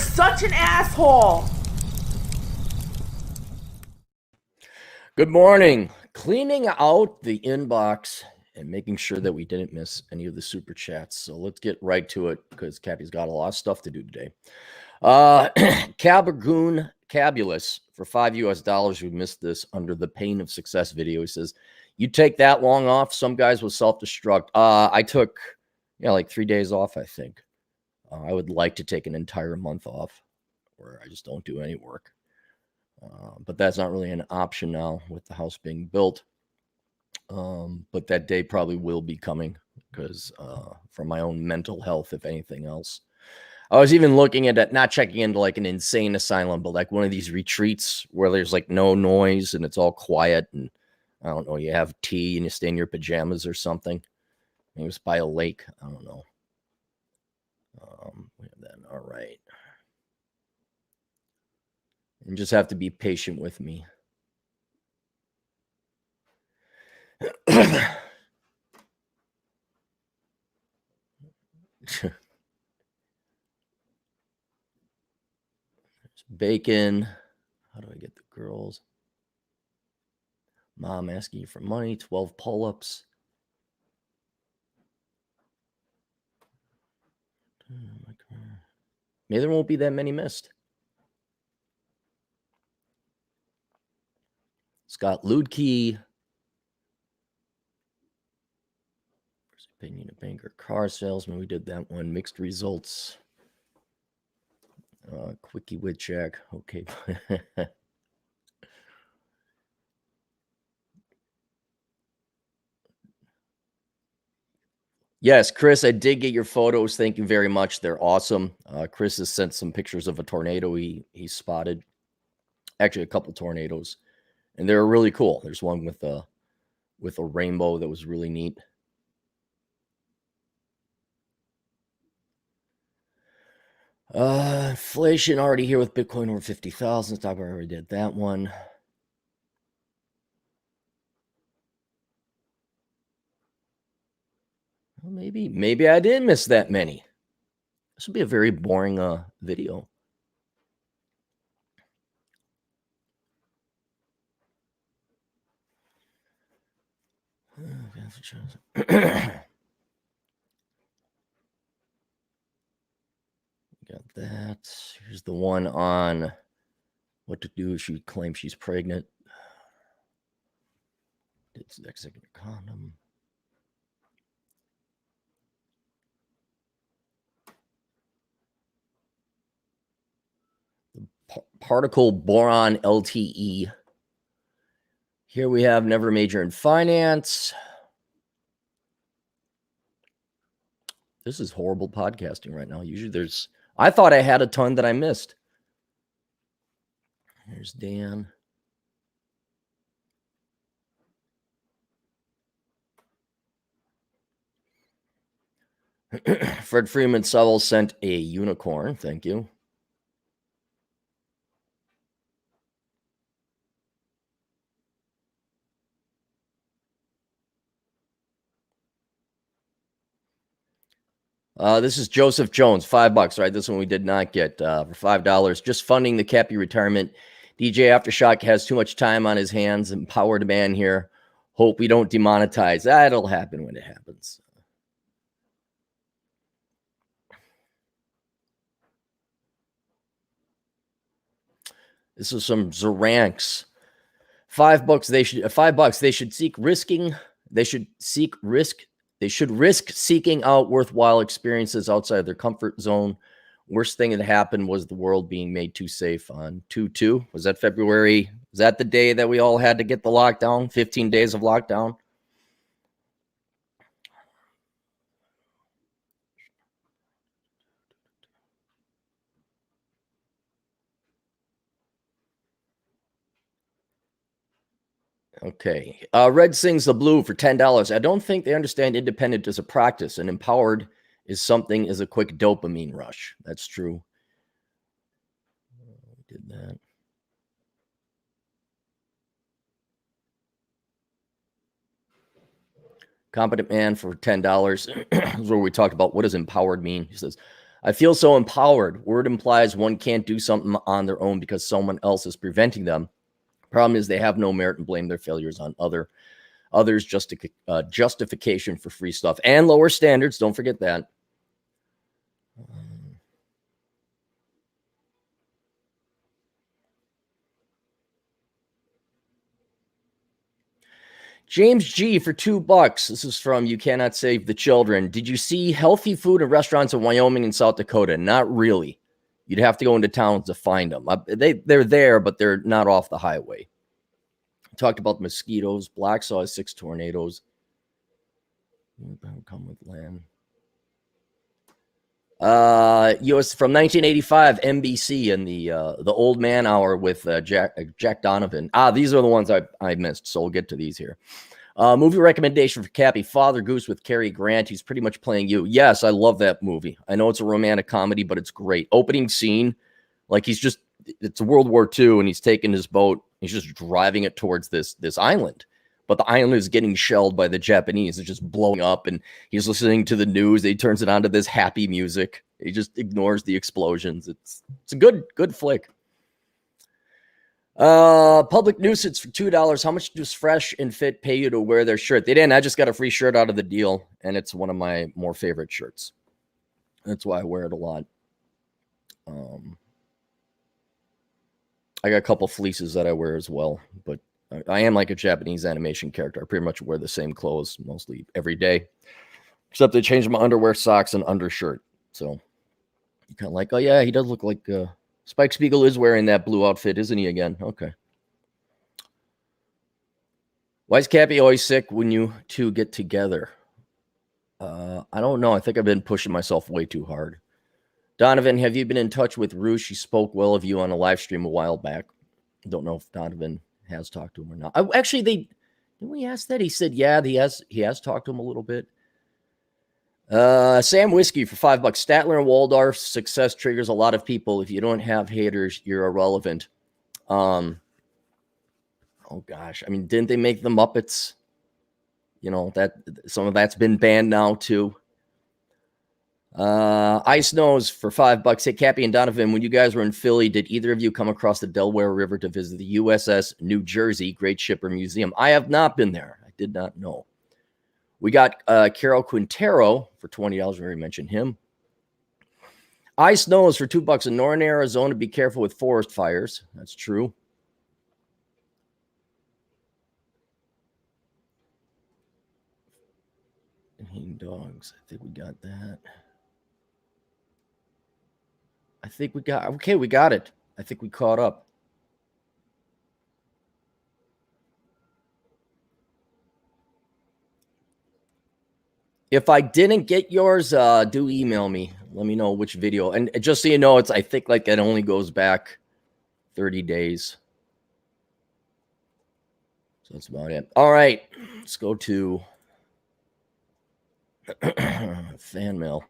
such an asshole. Good morning. Cleaning out the inbox and making sure that we didn't miss any of the super chats. So let's get right to it because Cappy's got a lot of stuff to do today. Cabagoon Cabulous for $5 US. We missed this under the pain of success video. He says, "You take that long off? Some guys will self-destruct." I took, like 3 days off, I think. I would like to take an entire month off where I just don't do any work. But that's not really an option now with the house being built. But that day probably will be coming because for my own mental health, if anything else. I was even looking at it, not checking into like an insane asylum, but like one of these retreats where there's like no noise and it's all quiet. And I don't know, you have tea and you stay in your pajamas or something. Maybe it's by a lake. I don't know. We have that. All right. And just have to be patient with me. Bacon. How do I get the girls? Mom asking you for money. 12 pull-ups. Maybe there won't be that many missed. Scott Ludke. First opinion of banker car salesman. We did that one. Mixed results. Quickie with check. Okay. Yes, Chris, I did get your photos. Thank you very much. They're awesome. Chris has sent some pictures of a tornado he spotted. Actually, a couple tornadoes, and they're really cool. There's one with a rainbow that was really neat. Inflation already here with Bitcoin over 50,000. Stock market already did that one. Well, maybe I did miss that many. This would be a very boring video. Got that. Here's the one on what to do if she claims she's pregnant. It's the executive condom. The particle boron LTE. Here we have never major in finance. This is horrible podcasting right now. Usually I thought I had a ton that I missed. Here's Dan. Fred Freeman Sewell sent a unicorn. Thank you. This is Joseph Jones, $5, right? This one we did not get for $5. Just funding the Cappy retirement. DJ Aftershock has too much time on his hands. Empowered man here. Hope we don't demonetize. That'll happen when it happens. This is some Zeranks. $5. They should $5. They should seek risking. They should seek risk. They should risk seeking out worthwhile experiences outside their comfort zone. Worst thing that happened was the world being made too safe on 2/2. Was that February? Was that the day that we all had to get the lockdown? 15 days of lockdown? Okay. Red sings the blue for $10. I don't think they understand independent as a practice, and empowered is something as a quick dopamine rush. That's true. We did that. Competent man for $10. This is where we talked about what does empowered mean. He says, I feel so empowered. Word implies one can't do something on their own because someone else is preventing them. Problem is they have no merit and blame their failures on others. Justification for free stuff and lower standards. Don't forget that. James G for $2. This is from You Cannot Save the Children. Did you see healthy food in restaurants in Wyoming and South Dakota? Not really. You'd have to go into towns to find them. They're there, but they're not off the highway. Talked about mosquitoes. Black saw 6 tornadoes. Come with land. US from 1985, NBC and the Old Man Hour with Jack Donovan. These are the ones I missed, so we'll get to these here. Movie recommendation for Cappy, Father Goose with Cary Grant. He's pretty much playing you. Yes, I love that movie. I know it's a romantic comedy, but it's great. Opening scene, like it's World War II, and he's taking his boat. He's just driving it towards this island. But the island is getting shelled by the Japanese. It's just blowing up, and he's listening to the news. He turns it on to this happy music. He just ignores the explosions. It's a good flick. Public Nuisance for $2. How much does Fresh and Fit pay you to wear their shirt? They didn't. I just got a free shirt out of the deal, and it's one of my more favorite shirts. That's why I wear it a lot. I got a couple fleeces that I wear as well, but I am like a Japanese animation character. I pretty much wear the same clothes mostly every day, except they changed my underwear, socks, and undershirt. So you kind of like, oh yeah, he does look like Spike Spiegel is wearing that blue outfit, isn't he again? Okay. Why is Cappy always sick when you two get together? I don't know. I think I've been pushing myself way too hard. Donovan, have you been in touch with Roosh? She spoke well of you on a live stream a while back. Don't know if Donovan has talked to him or not. Didn't we ask that? He said, yeah, he has talked to him a little bit. Sam Whiskey for $5. Statler and Waldorf's success triggers a lot of people. If you don't have haters, you're irrelevant. Oh gosh. I mean, didn't they make the Muppets? You know, that some of that's been banned now too. Ice Nose for $5. Hey, Cappy and Donovan, when you guys were in Philly, did either of you come across the Delaware River to visit the USS New Jersey Great Shipper Museum? I have not been there. I did not know. We got Carol Quintero for $20. We already mentioned him. Ice Nose for $2 in northern Arizona. Be careful with forest fires. That's true. Hang dogs. I think we got that. I think we got it. I think we caught up. If I didn't get yours, do email me. Let me know which video. And just so you know, I think like it only goes back 30 days. So that's about it. All right. Let's go to fan mail.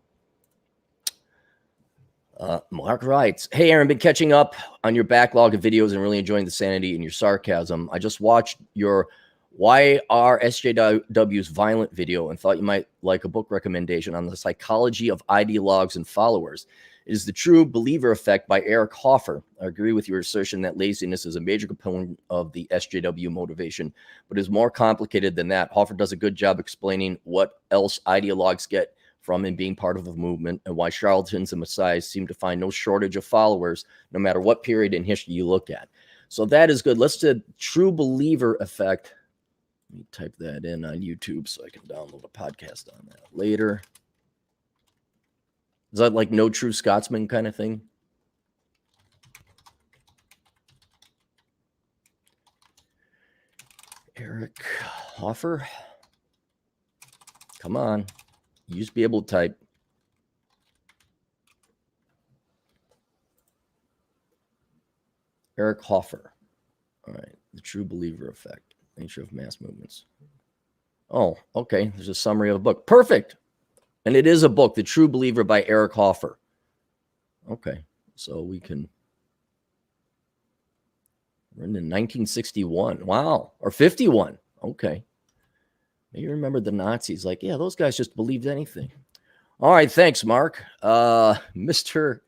Mark writes, hey, Aaron, been catching up on your backlog of videos and really enjoying the sanity and your sarcasm. I just watched your Why Are SJWs Violent video and thought you might like a book recommendation on the psychology of ideologues and followers. It is the True Believer Effect by Eric Hoffer. I agree with your assertion that laziness is a major component of the SJW motivation, but is more complicated than that. Hoffer does a good job explaining what else ideologues get from and being part of a movement, and why charlatans and messiahs seem to find no shortage of followers, no matter what period in history you look at. So that is good. Let's do True Believer Effect. Let me type that in on YouTube so I can download a podcast on that later. Is that like No True Scotsman kind of thing? Eric Hoffer. Come on. You used to be able to type. Eric Hoffer. All right. The True Believer Effect. Nature of Mass Movements. Oh, okay. There's a summary of a book. Perfect. And it is a book, The True Believer by Eric Hoffer. Okay. So we can. Written in 1961. Wow. Or 51. Okay. You remember the Nazis. Like, yeah, those guys just believed anything. All right, thanks, Mark. Mr.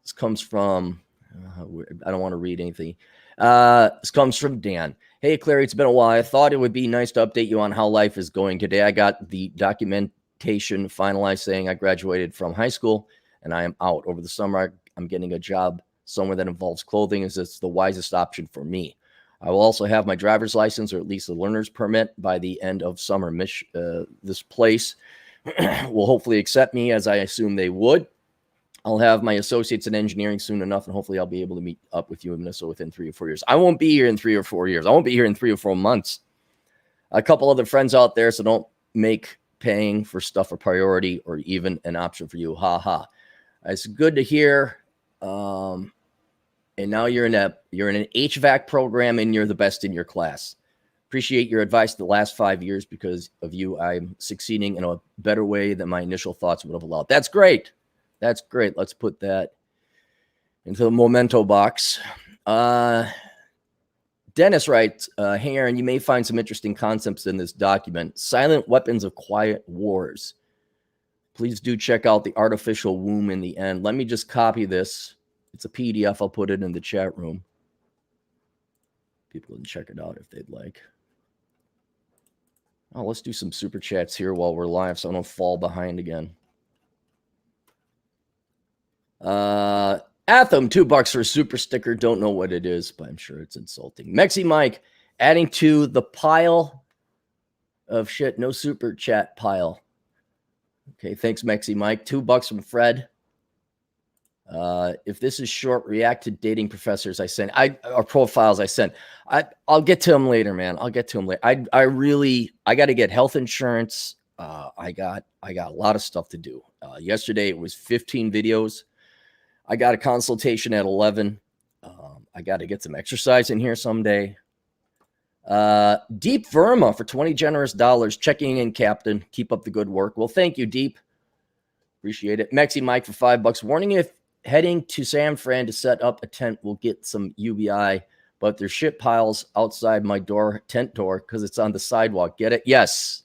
This comes from, I don't want to read anything. This comes from Dan. Hey, Clary, it's been a while. I thought it would be nice to update you on how life is going today. I got the documentation finalized saying I graduated from high school and I am out. Over the summer, I'm getting a job somewhere that involves clothing, as it's the wisest option for me. I will also have my driver's license, or at least a learner's permit, by the end of summer. This place will hopefully accept me, as I assume they would. I'll have my associates in engineering soon enough, and hopefully I'll be able to meet up with you in Minnesota within 3 or 4 years. I won't be here in 3 or 4 years. I won't be here in 3 or 4 months. A couple other friends out there, so don't make paying for stuff a priority or even an option for you. Ha ha. It's good to hear. And now you're in an HVAC program and you're the best in your class. Appreciate your advice the last 5 years. Because of you, I'm succeeding in a better way than my initial thoughts would have allowed. That's great. That's great. Let's put that into the memento box. Dennis writes, hey, Aaron, you may find some interesting concepts in this document. Silent weapons of quiet wars. Please do check out the artificial womb in the end. Let me just copy this. It's a PDF. I'll put it in the chat room. People can check it out if they'd like. Oh, let's do some super chats here while we're live so I don't fall behind again. Atham, $2 for a super sticker. Don't know what it is, but I'm sure it's insulting. Mexi Mike, adding to the pile of shit. No super chat pile. Okay, thanks, Mexi Mike. $2 from Fred. If this is short, react to dating professors I sent. Or profiles I sent. I'll get to them later, man. I'll get to them later. I got to get health insurance. I got a lot of stuff to do. Yesterday it was 15 videos. I got a consultation at 11. I got to get some exercise in here someday. Deep Verma for 20 generous dollars. Checking in, Captain. Keep up the good work. Well, thank you, Deep. Appreciate it. Mexi Mike for $5. Warning, if heading to San Fran to set up a tent, we'll get some UBI, but there's shit piles outside my tent door, because it's on the sidewalk. Get it? Yes.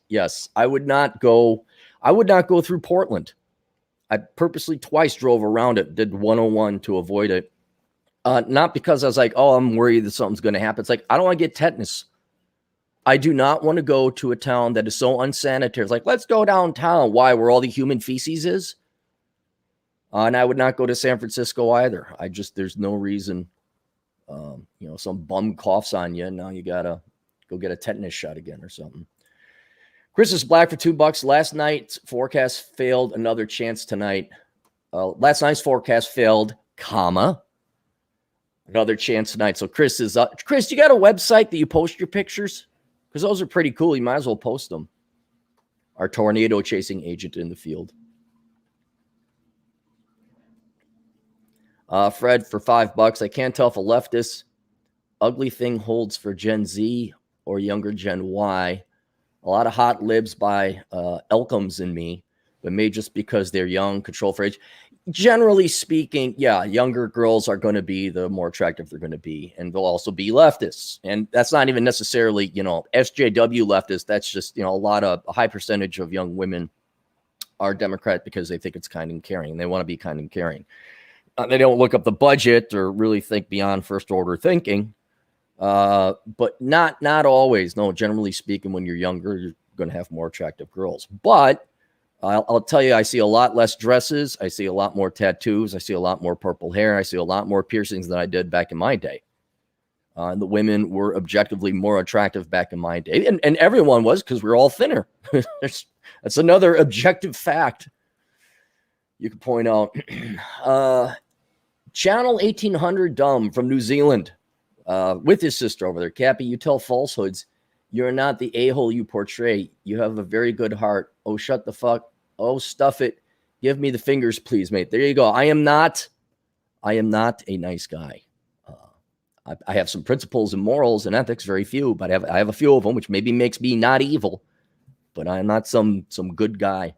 I would not go through Portland. I purposely twice drove around it, did 101 to avoid it. Not because I was like, oh, I'm worried that something's going to happen. It's like, I don't want to get tetanus. I do not want to go to a town that is so unsanitary. It's like, let's go downtown. Why? Where all the human feces is? And I would not go to San Francisco either. There's no reason. Some bum coughs on you, and now you got to go get a tetanus shot again or something. Chris is Black for $2. Last night's forecast failed. Another chance tonight. Last night's forecast failed, another chance tonight. So Chris is up. Chris, you got a website that you post your pictures? Because those are pretty cool. You might as well post them. Our tornado chasing agent in the field. Fred for $5. I can't tell if a leftist ugly thing holds for Gen Z or younger Gen Y. A lot of hot libs by Elkums and me, but maybe just because they're young, control for age. Generally speaking, yeah, younger girls are going to be the more attractive they're going to be, and they'll also be leftists. And that's not even necessarily, SJW leftists. That's just, a high percentage of young women are Democrat because they think it's kind and caring. They want to be kind and caring. They don't look up the budget or really think beyond first order thinking. But not always. No, generally speaking, when you're younger, you're going to have more attractive girls. But I'll tell you, I see a lot less dresses. I see a lot more tattoos. I see a lot more purple hair. I see a lot more piercings than I did back in my day. And the women were objectively more attractive back in my day. And everyone was, because we were all thinner. That's another objective fact you could point out. Channel 1800 Dumb from New Zealand. With his sister over there. Cappy, you tell falsehoods. You're not the a-hole you portray. You have a very good heart. Oh, shut the fuck. Oh, stuff it. Give me the fingers, please, mate. There you go. I am not a nice guy. I have some principles and morals and ethics, very few, but I have a few of them, which maybe makes me not evil, but I'm not some good guy.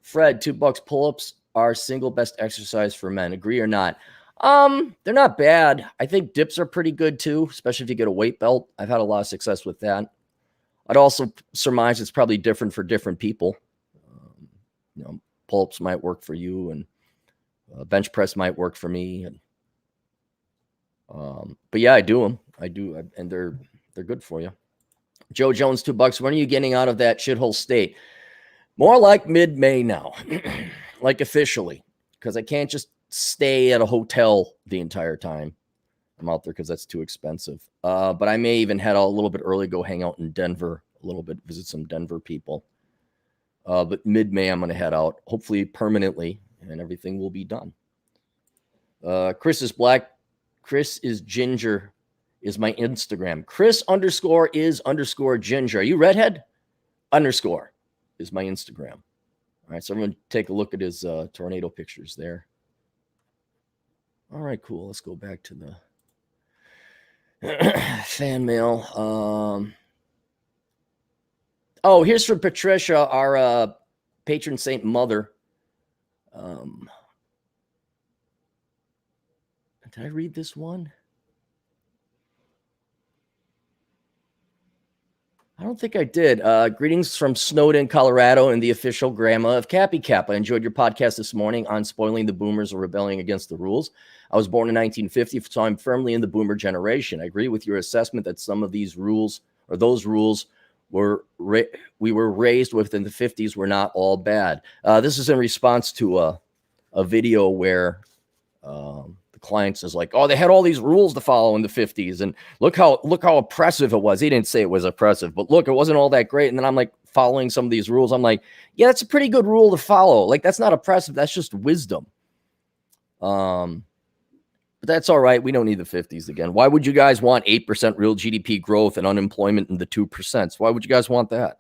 Fred, $2 pull-ups are single best exercise for men. Agree or not? They're not bad. I think dips are pretty good too, especially if you get a weight belt. I've had a lot of success with that. I'd also surmise it's probably different for different people. Pull-ups might work for you, and bench press might work for me. And but yeah, I do them. I do, and they're good for you. Joe Jones, $2. When are you getting out of that shithole state? More like mid-May now, like officially, because I can't just stay at a hotel the entire time I'm out there because that's too expensive. But I may even head out a little bit early, go hang out in Denver a little bit, visit some Denver people. But mid-May, I'm going to head out, hopefully permanently, and everything will be done. Chris is black. Chris is ginger is my Instagram. Chris_is_ginger. Are you redhead? _ is my Instagram. All right, so I'm going to take a look at his tornado pictures there. All right, cool. Let's go back to the fan mail. Oh, here's from Patricia, our patron saint mother. Did I read this one? I don't think I did. Greetings from Snowden, Colorado, and the official grandma of Cappy Cap. I enjoyed your podcast this morning on spoiling the boomers or rebelling against the rules. I was born in 1950, so I'm firmly in the boomer generation. I agree with your assessment that some of these rules, or those rules, we were raised with in the 50s were not all bad. This is in response to a video where the client says, like, oh, they had all these rules to follow in the 50s, and look how oppressive it was. He didn't say it was oppressive, but look, it wasn't all that great. And then I'm like following some of these rules. I'm like, yeah, that's a pretty good rule to follow. Like, that's not oppressive. That's just wisdom. But that's all right. We don't need the 50s again. Why would you guys want 8% real GDP growth and unemployment in the 2%? Why would you guys want that?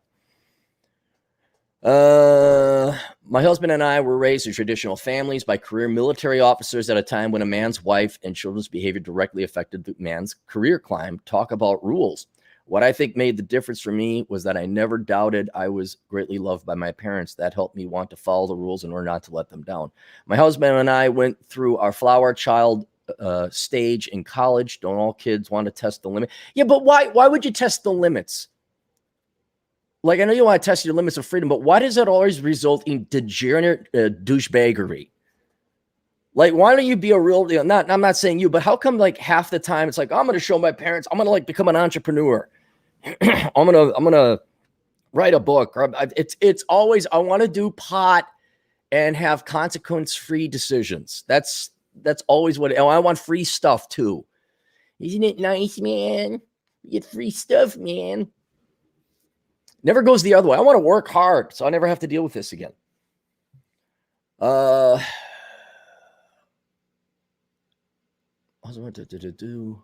My husband and I were raised in traditional families by career military officers at a time when a man's wife and children's behavior directly affected the man's career climb. Talk about rules. What I think made the difference for me was that I never doubted I was greatly loved by my parents. That helped me want to follow the rules in order not to let them down. My husband and I went through our flower child stage in college. Don't all kids want to test the limit? Yeah, but why would you test the limits? Like, I know you want to test your limits of freedom, but why does that always result in degenerate douchebaggery? Like, why don't you be a real, I'm not saying you, but how come like half the time it's like, I'm going to show my parents, I'm going to like become an entrepreneur. I'm going to write a book. Or it's always, I want to do pot and have consequence-free decisions. That's always what, I want free stuff too. Isn't it nice, man? You get free stuff, man. Never goes the other way. I want to work hard, so I never have to deal with this again. I was what to do,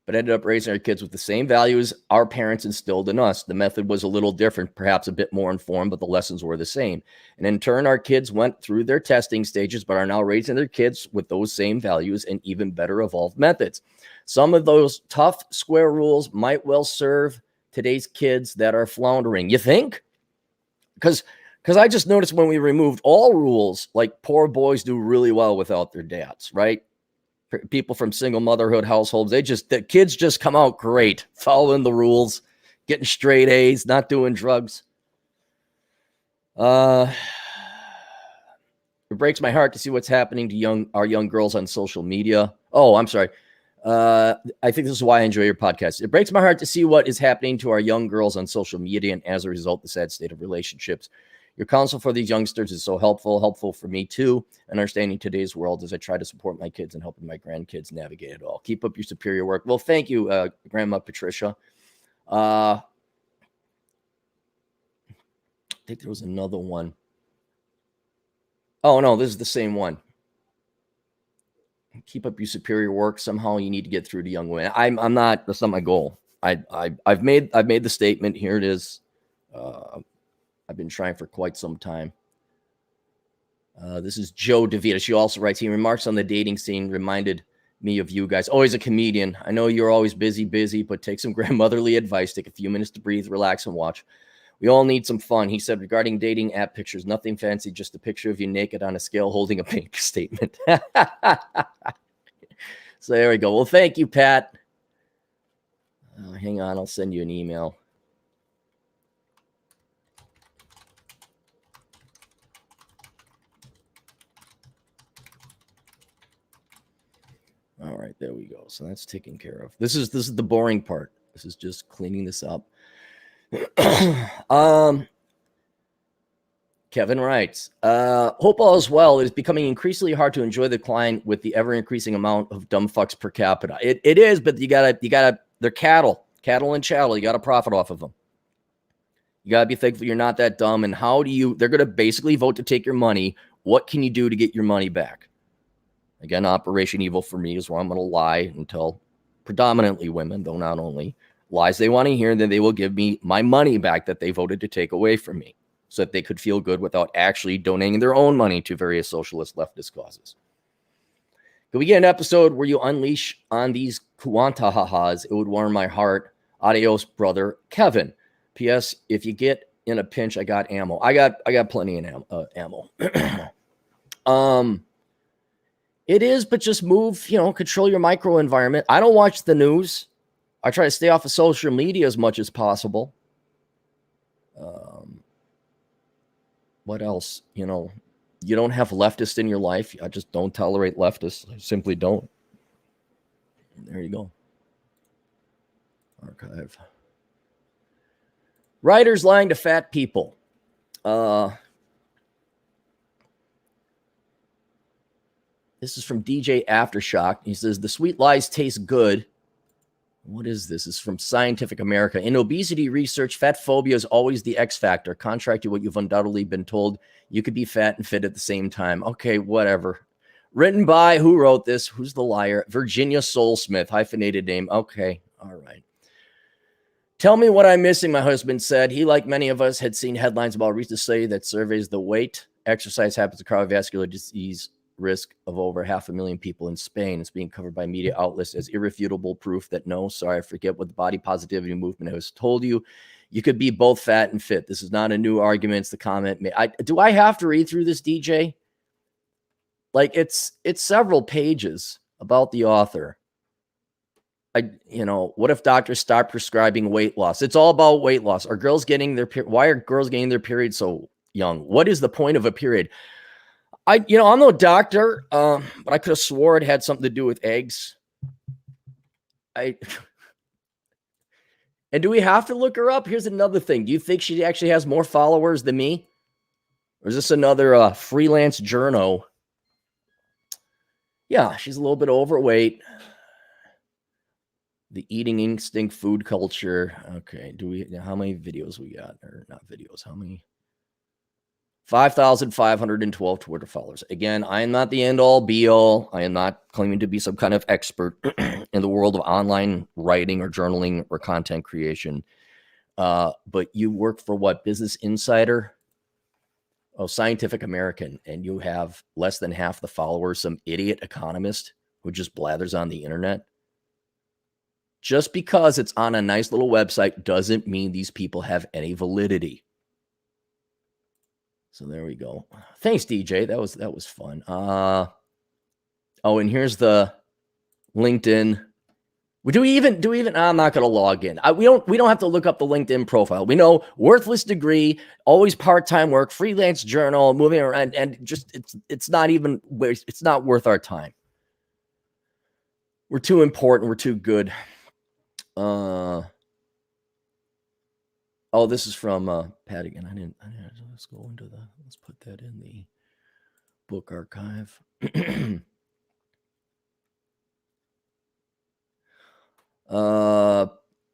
but ended up raising our kids with the same values our parents instilled in us. The method was a little different, perhaps a bit more informed, but the lessons were the same. And in turn, our kids went through their testing stages, but are now raising their kids with those same values and even better evolved methods. Some of those tough square rules might well serve today's kids that are floundering. You think? Because I just noticed when we removed all rules, like poor boys do really well without their dads, right? People from single motherhood households, the kids just come out great, following the rules, getting straight A's, not doing drugs. It breaks my heart to see what's happening to our young girls on social media. Oh, I'm sorry. I think this is why I enjoy your podcast. It breaks my heart to see what is happening to our young girls on social media, and as a result, the sad state of relationships. Your counsel for these youngsters is so helpful for me too, understanding today's world as I try to support my kids and helping my grandkids navigate it all. Keep up your superior work. Well, thank you, Grandma Patricia. I think there was another one. Oh, no, this is the same one. Keep up your superior work. Somehow you need to get through to young women. I'm not, that's not my goal. I've made the statement. Here it is. I've been trying for quite some time. This is Joe DeVita. She also writes, he remarks on the dating scene reminded me of you guys. Always a comedian. I know you're always busy, but take some grandmotherly advice. Take a few minutes to breathe, relax, and watch. We all need some fun. He said, regarding dating app pictures, nothing fancy, just a picture of you naked on a scale holding a pink statement. So there we go. Well, thank you, Pat. Hang on, I'll send you an email. All right, there we go. So that's taken care of. This is the boring part. This is just cleaning this up. Kevin writes, hope all is well. It is becoming increasingly hard to enjoy the decline with the ever-increasing amount of dumb fucks per capita. It is, but you gotta, they're cattle and chattel. You gotta profit off of them. You gotta be thankful you're not that dumb. And they're gonna basically vote to take your money. What can you do to get your money back? Again, Operation Evil for me is where I'm gonna lie and tell predominantly women, though not only, lies they want to hear, and then they will give me my money back that they voted to take away from me, so that they could feel good without actually donating their own money to various socialist leftist causes. Can we get an episode where you unleash on these Kuantahahas? It would warm my heart. Adios, brother Kevin. P.S. If you get in a pinch, I got ammo. I got plenty of ammo. It is, but just move, control your micro environment. I don't watch the news. I try to stay off of social media as much as possible. What else? You don't have leftists in your life. I just don't tolerate leftists. I simply don't. There you go. Archive. Writers lying to fat people. This is from DJ Aftershock. He says, the sweet lies taste good. What is this? This is from Scientific America. In obesity research, fat phobia is always the X factor, contrary to what you've undoubtedly been told. You could be fat and fit at the same time. Okay, whatever. Written by, who wrote this? Who's the liar? Virginia Soulsmith, hyphenated name. Okay, all right. Tell me what I'm missing, my husband said. He, like many of us, had seen headlines about recent study that surveys the weight exercise happens to cardiovascular disease risk of over 500,000 people in Spain. It's being covered by media outlets as irrefutable proof that I forget what the body positivity movement has told you. You could be both fat and fit. This is not a new argument. It's the comment. Do I have to read through this, DJ? Like it's several pages about the author. What if doctors stop prescribing weight loss? It's all about weight loss. Why are girls getting their period so young? What is the point of a period? I'm no doctor, but I could have swore it had something to do with eggs. And do we have to look her up? Here's another thing. Do you think she actually has more followers than me? Or is this another freelance journo? Yeah, she's a little bit overweight. The eating instinct, food culture. Okay, how many videos we got? Or not videos, how many? 5,512 Twitter followers. Again, I am not the end-all, be-all. I am not claiming to be some kind of expert in the world of online writing or journaling or content creation. But you work for what? Business Insider? Oh, Scientific American. And you have less than half the followers, some idiot economist who just blathers on the internet. Just because it's on a nice little website doesn't mean these people have any validity. So there we go. Thanks, DJ. That was fun. And here's the LinkedIn. Do we even? I'm not going to log in. We don't have to look up the LinkedIn profile. We know worthless degree, always part-time work, freelance journal, moving around, and just it's not worth our time. We're too important. We're too good. Oh, this is from Pat again. Let's go into let's put that in the book archive.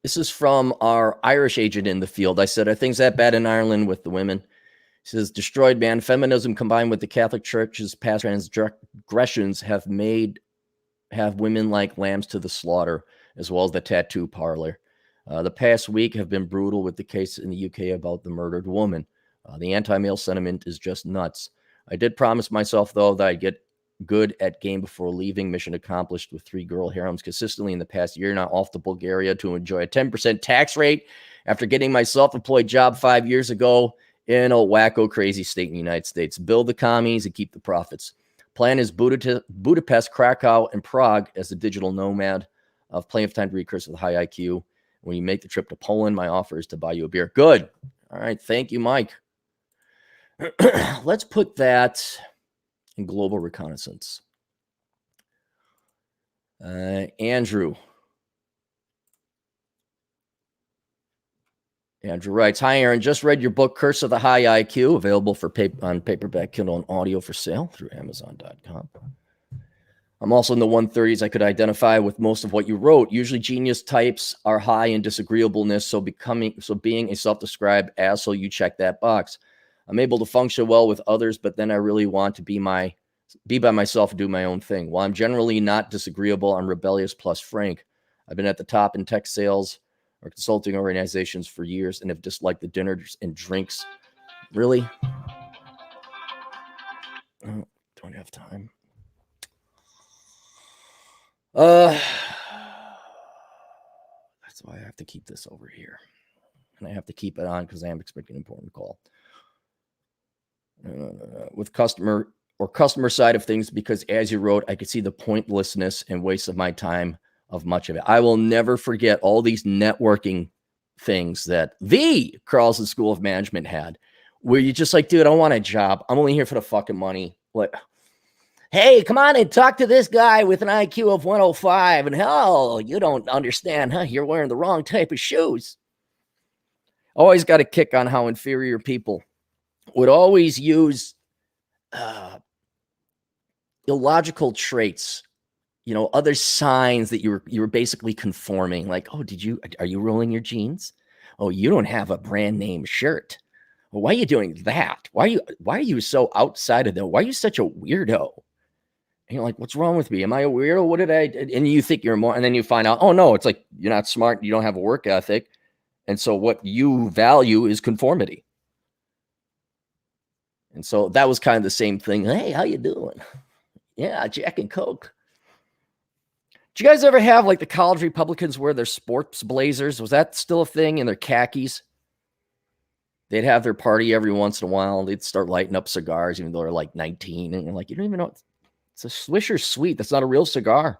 This is from our Irish agent in the field. I said, are things that bad in Ireland with the women? He says, destroyed man. Feminism combined with the Catholic Church's past transgressions have women like lambs to the slaughter, as well as the tattoo parlor. The past week have been brutal with the case in the UK about the murdered woman. The anti-male sentiment is just nuts. I did promise myself, though, that I'd get good at game before leaving. Mission accomplished with 3 girl harems consistently in the past year. Now off to Bulgaria to enjoy a 10% tax rate after getting my self-employed job 5 years ago in a wacko crazy state in the United States. Build the commies and keep the profits. Plan is Budapest, Krakow, and Prague as a digital nomad. Of plenty of time to read Curse of the High IQ. When you make the trip to Poland, my offer is to buy you a beer. Good. All right. Thank you, Mike. Let's put that in global reconnaissance. Andrew. Andrew writes, hi, Aaron. Just read your book, Curse of the High IQ, available for on paperback, Kindle, and audio for sale through Amazon.com. I'm also in the 130s. I could identify with most of what you wrote. Usually genius types are high in disagreeableness, so being a self-described asshole, you check that box. I'm able to function well with others, but then I really want to be by myself and do my own thing. While I'm generally not disagreeable, I'm rebellious plus frank. I've been at the top in tech sales or consulting organizations for years and have disliked the dinners and drinks. Really? Oh, don't have time. That's why I have to keep this over here. And I have to keep it on because I am expecting an important call. With customer side of things, because as you wrote, I could see the pointlessness and waste of my time of much of it. I will never forget all these networking things that the Carlson School of Management had, where you're just like, dude, I want a job. I'm only here for the fucking money. Like, hey, come on and talk to this guy with an IQ of 105. And hell, you don't understand, huh? You're wearing the wrong type of shoes. Always got a kick on how inferior people would always use illogical traits, other signs that you were basically conforming. Like, oh, are you rolling your jeans? Oh, you don't have a brand name shirt. Well, why are you doing that? Why are you so outside of that? Why are you such a weirdo? And you're like, what's wrong with me? Am I a weirdo? What did I? And you think you're more, and then you find out, oh no, it's like you're not smart. You don't have a work ethic. And so what you value is conformity. And so that was kind of the same thing. Hey, how you doing? Yeah, Jack and Coke. Did you guys ever have like the college Republicans wear their sports blazers? Was that still a thing? In their khakis? They'd have their party every once in a while. They'd start lighting up cigars, even though they're like 19. And you're like, you don't even know. It's a Swisher Sweet. That's not a real cigar.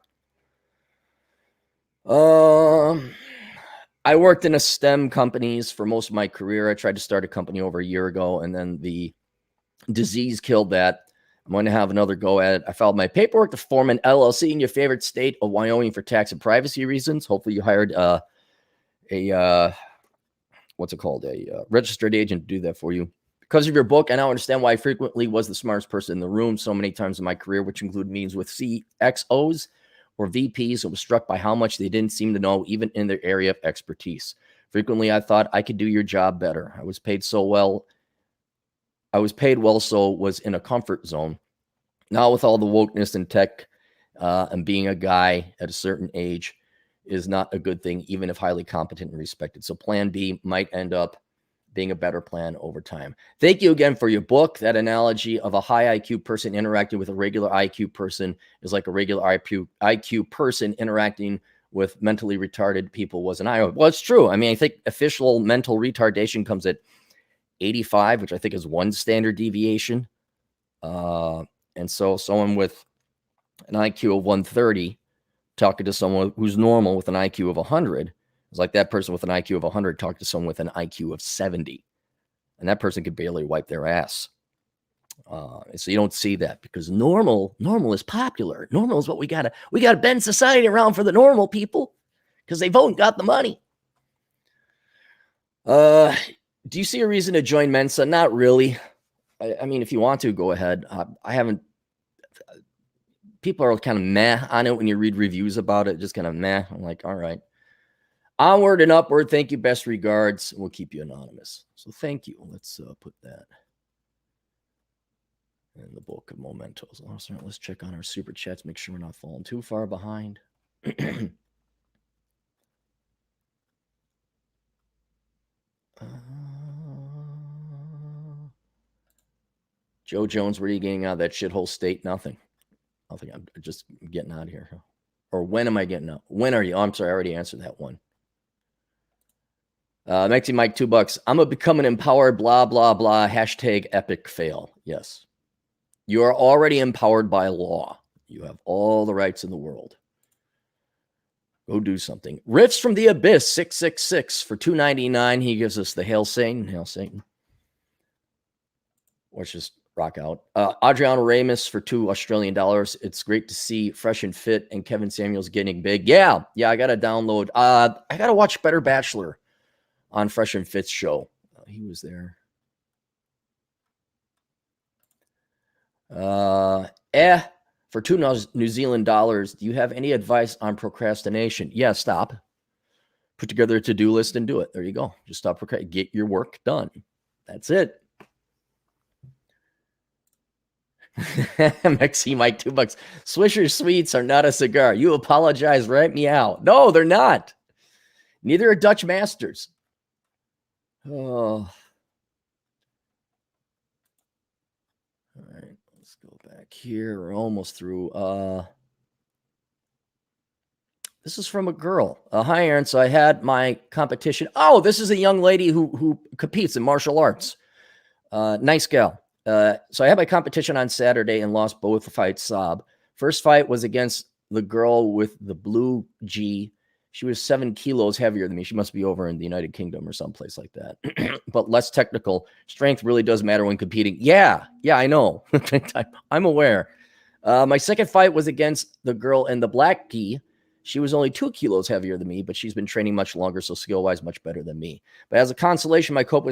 I worked in a STEM companies for most of my career. I tried to start a company over a year ago, and then the disease killed that. I'm going to have another go at it. I filed my paperwork to form an LLC in your favorite state of Wyoming for tax and privacy reasons. Hopefully you hired a registered agent to do that for you. Because of your book, I now understand why I frequently was the smartest person in the room so many times in my career, which include meetings with CXOs or VPs, and was struck by how much they didn't seem to know, even in their area of expertise. Frequently, I thought I could do your job better. I was paid well, so was in a comfort zone. Now with all the wokeness in tech and being a guy at a certain age is not a good thing, even if highly competent and respected. So plan B might end up being a better plan over time. Thank you again for your book. That analogy of a high IQ person interacting with a regular IQ person is like a regular IQ person interacting with mentally retarded people was an eye. Well, it's true. I mean, I think official mental retardation comes at 85, which I think is one standard deviation. And so someone with an IQ of 130 talking to someone who's normal with an IQ of 100 is like that person with an IQ of 100 talking to someone with an IQ of 70. And that person could barely wipe their ass. So you don't see that because normal is popular. Normal is what we gotta bend society around for the normal people because they vote and got the money. Do you see a reason to join Mensa? Not really. I mean, if you want to, go ahead. I haven't. People are kind of meh on it when you read reviews about it. Just kind of meh. I'm like, all right. Onward and upward. Thank you. Best regards. We'll keep you anonymous. So thank you. Let's put that in the book of mementos. Also, let's check on our super chats. Make sure we're not falling too far behind. Joe Jones, what are you getting out of that shithole state? Nothing. I'm just getting out of here. Or when am I getting out? When are you? Oh, I'm sorry, I already answered that one. Maxi Mike, $2. I'm gonna become an empowered blah blah blah. Hashtag epic fail. Yes. You are already empowered by law. You have all the rights in the world. Go do something. Riffs from the Abyss, 666 for $2.99. He gives us the Hail Satan. Hail Satan. Let's just rock out. Adriano Ramos for $2 Australian. It's great to see Fresh and Fit and Kevin Samuels getting big. Yeah, I got to download. I got to watch Better Bachelor on Fresh and Fit's show. He was there. For $2 New Zealand dollars, do you have any advice on procrastination? Yeah, stop. Put together a to-do list and do it. There you go. Just stop procrastinating. Get your work done. That's it. Mexi Mike, $2. Swisher Sweets are not a cigar. You apologize, right? Meow. No, they're not. Neither are Dutch Masters. Oh. All right, let's go back here. We're almost through. This is from a girl. Hi, Aaron. So I had my competition. Oh, this is a young lady who competes in martial arts. Nice gal. So I had my competition on Saturday and lost both fights. Sob. First fight was against the girl with the blue G. She was 7 kilos heavier than me. She must be over in the United Kingdom or someplace like that. But less technical. Strength really does matter when competing. Yeah, I know. I'm aware. My second fight was against the girl in the black gi. She was only 2 kilos heavier than me, but she's been training much longer, so skill-wise, much better than me. But as a consolation, my coach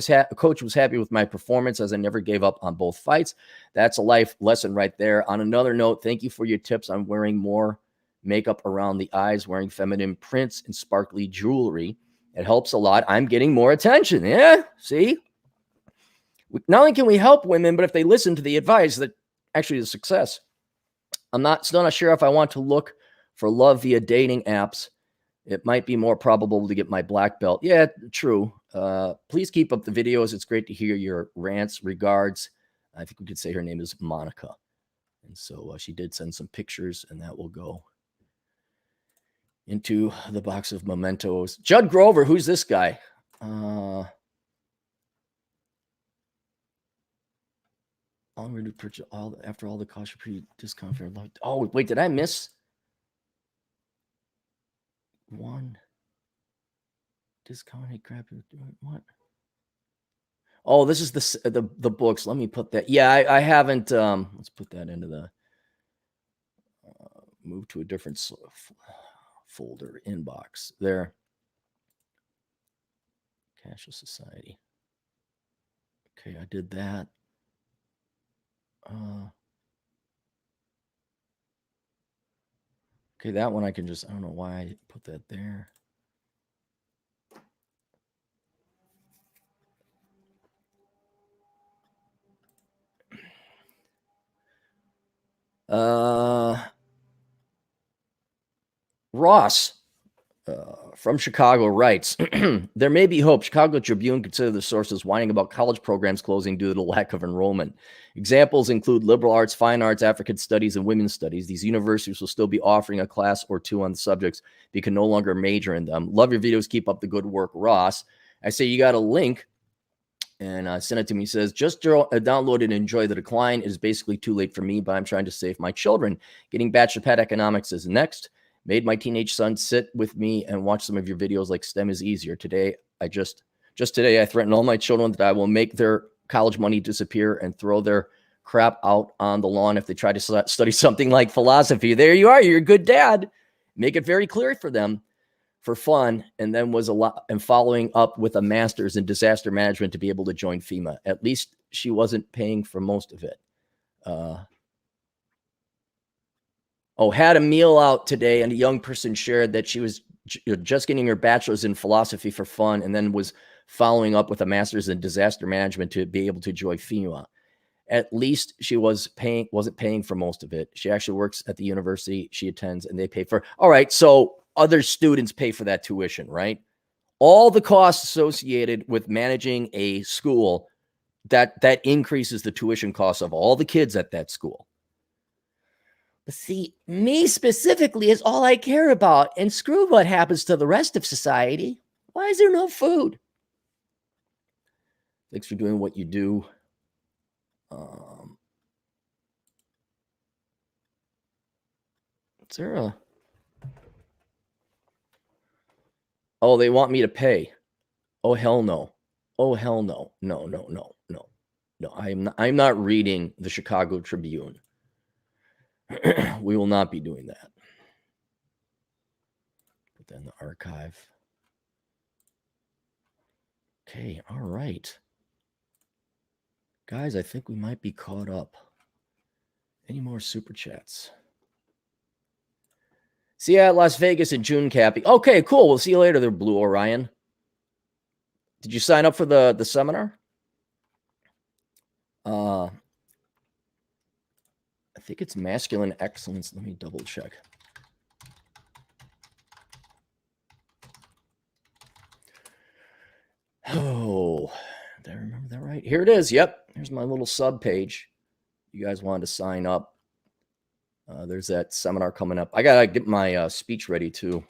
was happy with my performance as I never gave up on both fights. That's a life lesson right there. On another note, thank you for your tips on wearing more makeup around the eyes, wearing feminine prints and sparkly jewelry. It helps a lot. I'm getting more attention. Yeah, see? Not only can we help women, but if they listen to the advice, that actually is success. I'm still not sure if I want to look for love via dating apps. It might be more probable to get my black belt. Yeah, true. Please keep up the videos. It's great to hear your rants. Regards. I think we could say her name is Monica. And so she did send some pictures, and that will go into the box of mementos. Judd Grover, who's this guy? I'm going to purchase after all the costs pre discount for oh, wait, did I miss one? Discounted grab what? Oh, this is the books. Let me put that. Yeah, I haven't. Let's put that into the move to a different folder inbox there. Cashless Society. Okay, I did that. Okay, that one I can just, I don't know why I put that there. Ross from Chicago writes, there may be hope. Chicago Tribune consider the sources whining about college programs closing due to the lack of enrollment. Examples include liberal arts, fine arts, African studies, and women's studies. These universities will still be offering a class or two on the subjects, but you can no longer major in them. Love your videos. Keep up the good work, Ross. I say you got a link and send it to me. He says, just download and enjoy the decline. It is basically too late for me, but I'm trying to save my children. Getting Bachelor Pad Economics is next. Made my teenage son sit with me and watch some of your videos like STEM is easier. Today, just today, I threatened all my children that I will make their college money disappear and throw their crap out on the lawn if they try to study something like philosophy. There you are. You're a good dad. Make it very clear for them for fun. And then following up with a master's in disaster management to be able to join FEMA. At least she wasn't paying for most of it. Had a meal out today, and a young person shared that she was just getting her bachelor's in philosophy for fun and then was following up with a master's in disaster management to be able to join FEMA. At least she wasn't paying for most of it. She actually works at the university she attends, and they pay for. All right, so other students pay for that tuition, right? All the costs associated with managing a school, that increases the tuition costs of all the kids at that school. But see, me specifically is all I care about, and screw what happens to the rest of society. Why is there no food? Thanks for doing what you do. Is there a... Oh, they want me to pay. Oh, hell no. Oh, hell no. No, no, no, no. No, I'm not reading the Chicago Tribune. We will not be doing that. Put that in the archive. Okay, all right. Guys, I think we might be caught up. Any more super chats? See you at Las Vegas in June, Cappy. Okay, cool. We'll see you later there, Blue Orion. Did you sign up for the seminar? I think it's masculine excellence. Let me double check. Oh, did I remember that right? Here it is. Yep. Here's my little sub page. You guys wanted to sign up. There's that seminar coming up. I got to get my speech ready too.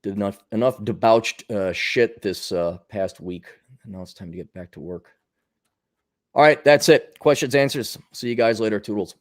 Did enough debauched shit this past week. And now it's time to get back to work. All right, that's it. Questions, answers. See you guys later. Toodles.